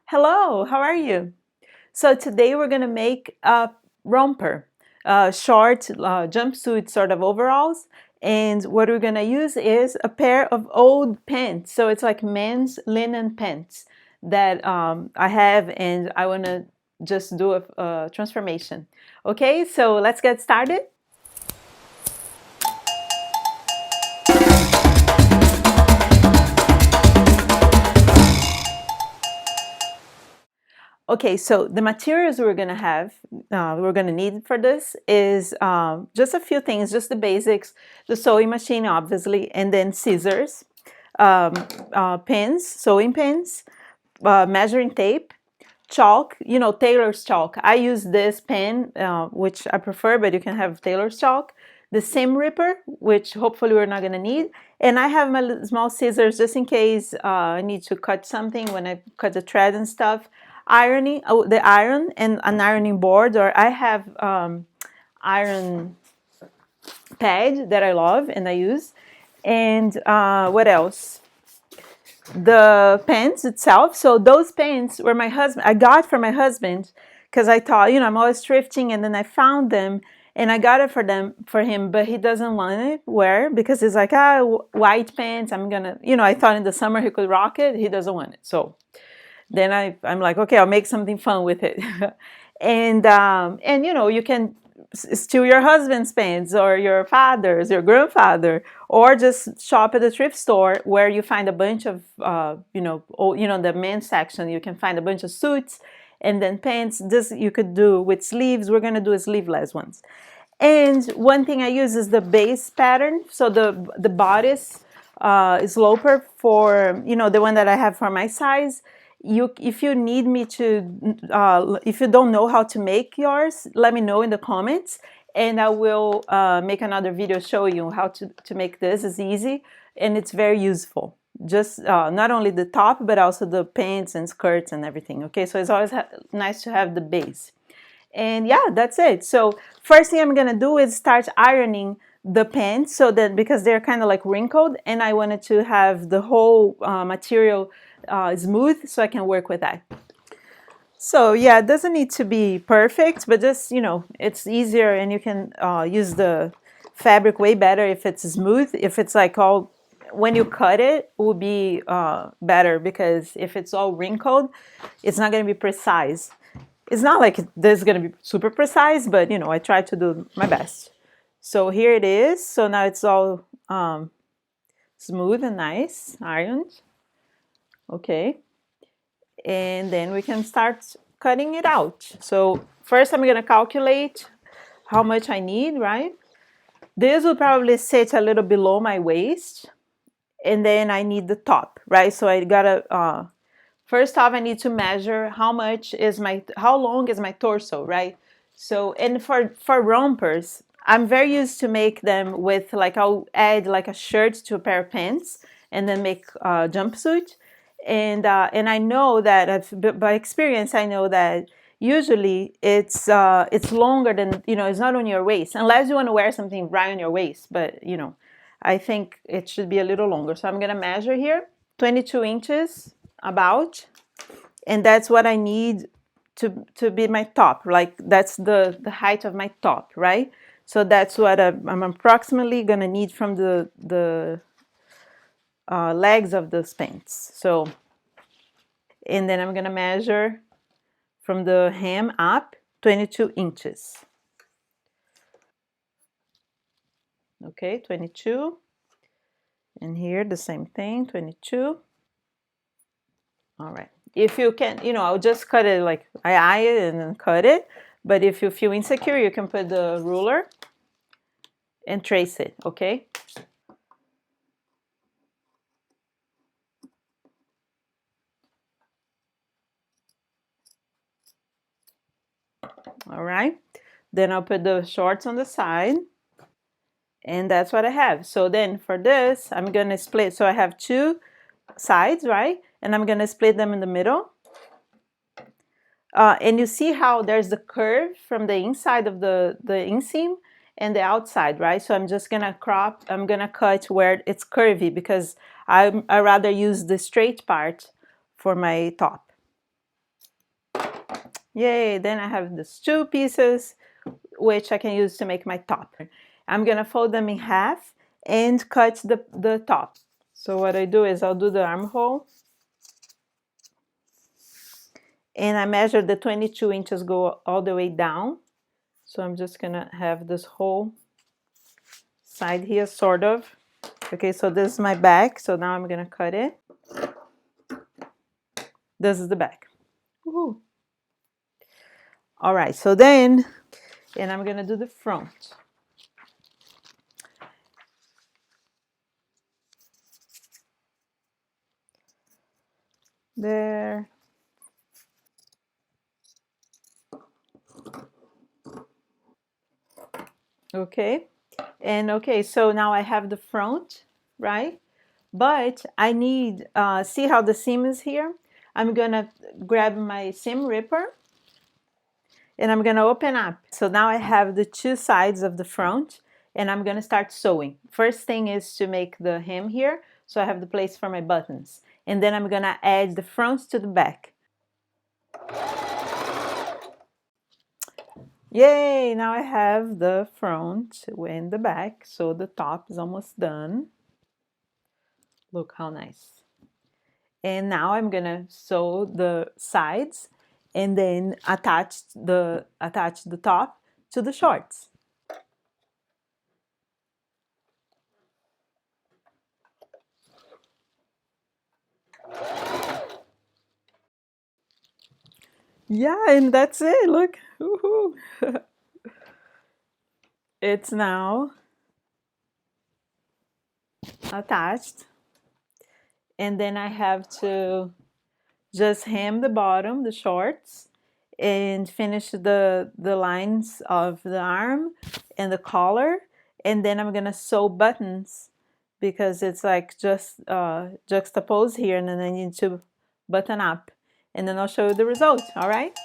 Hello, how are you? So today we're gonna make a romper, short jumpsuit sort of overalls. And what we're gonna use is a pair of old pants. So it's like men's linen pants that I have, and I wanna just do a transformation. Okay, so let's get started. Okay, so the materials we're gonna need for this is just a few things, just the basics, the sewing machine, obviously, and then scissors, um, pins, sewing pins, measuring tape, chalk, tailor's chalk. I use this pen, which I prefer, but you can have tailor's chalk. The seam ripper, which hopefully we're not gonna need. And I have my small scissors just in case I need to cut something when I cut the thread and stuff. Ironing, the iron and an ironing board, or I have iron pad that I love and I use. And what else? The pants itself. So those pants were I got for my husband because I thought, I'm always thrifting, and then I found them and I got it for him, but he doesn't want it wear because he's like, white pants. I thought in the summer he could rock it. He doesn't want it. So then I'm like, okay, I'll make something fun with it. And you can steal your husband's pants or your father's, your grandfather, or just shop at the thrift store where you find a bunch of, the men's section, you can find a bunch of suits and then pants. This you could do with sleeves. We're going to do sleeveless ones. And one thing I use is the base pattern. So the bodice is Romper for, the one that I have for my size. If you need me to, if you don't know how to make yours, let me know in the comments, and I will make another video showing you how to make this. It's easy and it's very useful. Just not only the top, but also the pants and skirts and everything. Okay, so it's always nice to have the base. And yeah, that's it. So first thing I'm gonna do is start ironing the pants, so that because they're kind of like wrinkled, and I wanted to have the whole material smooth so I can work with that. So yeah, it doesn't need to be perfect, but just, it's easier, and you can use the fabric way better if it's smooth. If it's like all, when you cut it will be better, because if it's all wrinkled, it's not going to be precise. It's not like this is going to be super precise, but I try to do my best. So here it is. So now it's all smooth and nice, ironed. Okay. And then we can start cutting it out. So first I'm going to calculate how much I need, right? This will probably sit a little below my waist. And then I need the top, right? So I gotta, first off, I need to measure how long is my torso, right? So, and for rompers, I'm very used to make them with, like, I'll add like a shirt to a pair of pants and then make a jumpsuit. And I know that by experience, I know that usually it's longer than, it's not on your waist, unless you want to wear something right on your waist. But I think it should be a little longer. So I'm gonna measure here, 22 inches about, and that's what I need to be my top. Like, that's the height of my top, right? So that's what I'm approximately gonna need from the legs of those pants. So, and then I'm gonna measure from the hem up 22 inches. Okay, 22. And here the same thing, 22. All right. If you can, I'll just cut it, like I eye it and then cut it. But if you feel insecure, you can put the ruler and trace it, okay? All right. Then I'll put the shorts on the side. And that's what I have. So then for this, I'm going to split. So I have two sides, right? And I'm going to split them in the middle. And you see how there's the curve from the inside of the inseam and the outside, right? So I'm just gonna I'm gonna cut where it's curvy, because I rather use the straight part for my top. Yay, then I have these 2 pieces, which I can use to make my top. I'm gonna fold them in half and cut the top. So what I do is I'll do the armhole, and I measure the 22 inches go all the way down. So I'm just gonna have this whole side here, sort of. Okay, so this is my back, so now I'm gonna cut it. This is the back. Woohoo. All right, so then, and I'm gonna do the front. There. Okay, and okay, so now I have the front, right? But I need, see how the seam is here? I'm gonna grab my seam ripper and I'm gonna open up. So now I have the 2 sides of the front and I'm gonna start sewing. First thing is to make the hem here, so I have the place for my buttons. And then I'm gonna add the front to the back. Yay, now I have the front and the back, so the top is almost done. Look how nice. And now I'm gonna sew the sides and then attach the top to the shorts. Yeah, and that's it. Look. Woohoo. It's now attached. And then I have to just hem the bottom, the shorts, and finish the lines of the arm and the collar. And then I'm gonna sew buttons because it's like just juxtaposed here, and then I need to button up. And then I'll show you the result, all right?